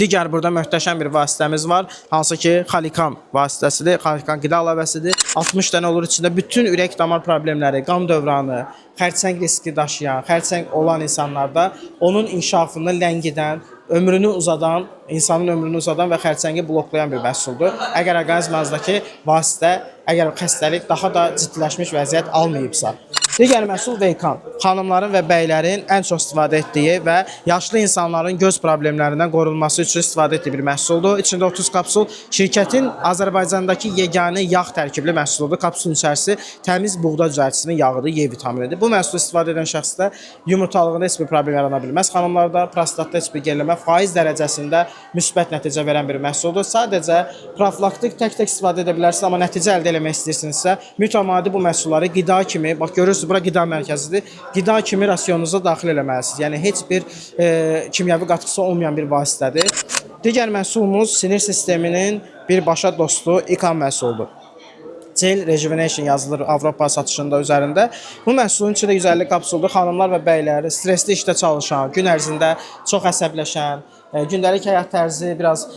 Digər burada möhtəşəm bir vasitəmiz var. Hansı ki, Xalikan vasitəsidir. Xalikan qida əlavəsidir. 60 dənə olur içində. Bütün ürək damar problemləri, qan dövranı, xərçəng riski daşıyan, xərçəng olan insanlarda onun inkişafını ləngidən, ömrünü uzadan, insanın ömrünü uzadan və xərçəngi bloklayan bir məhsuldur. Əgər orqanizminızdakı vasitə, əgər xəstəlik daha da ciddiləşmiş vəziyyət almayıbsa. Digər məhsul Veykan. Xanımların və bəylərin ən çox istifadə etdiyi və yaşlı insanların göz problemlərindən qorunması üçün istifadə etdiyi bir məhsuldur. İçində 30 kapsul şirkətin Azərbaycandakı yeganə yağ tərkibli məhsuludur. Kapsulun içərisi təmiz buğda düzəltisinin yağıdır, Y vitaminidir. Bu məhsulu istifadə edən şəxsdə yumurtalığında heç bir problem yarana bilməz. Xanımlarda prostatda heç bir geriləmə, faiz dərəcəsində müsbət nəticə verən bir məhsuldur. Sadəcə profilaktik tək-tək istifadə edə bilərsiniz, amma nəticə əldə etmək istəyirsinizsə, mütəmadi bu məhsulları qida kimi, bax görürsünüz, bura qida mərkəzidir. Qida kimi rasionunuza daxil eləməlisiniz. Yəni heç bir kimyəvi qatıqsı olmayan bir vasitədir. Digər məhsulumuz sinir sisteminin birbaşa dostu İKAM məhsuludur. Gel Rejuvenation yazılır Avropa satışında üzərində. Bu məhsulun içində 150 kapsuldur. Xanımlar və bəylər, stresli işdə çalışan, gün ərzində çox əsəbləşən, gündəlik həyat tərzi biraz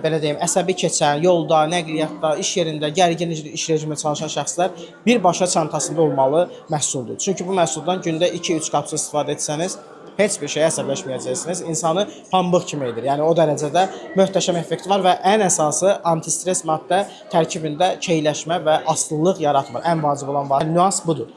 belə deyim, əsəbi keçən, yolda, nəqliyyatda, iş yerində gərgin iş rejimində çalışan şəxslər birbaşa çantasında olmalı məhsuldur. Çünki bu məhsuldan gündə 2-3 kapsul istifadə etsəniz, heç bir şeyə əsəbləşməyəcəksiniz. İnsanı pambıq kimi edir. Yəni o dərəcədə möhtəşəm effekti var və ən əsası antistres maddə tərkibində keyləşmə və asılılıq yaratmır. Ən vacib olan nüans budur.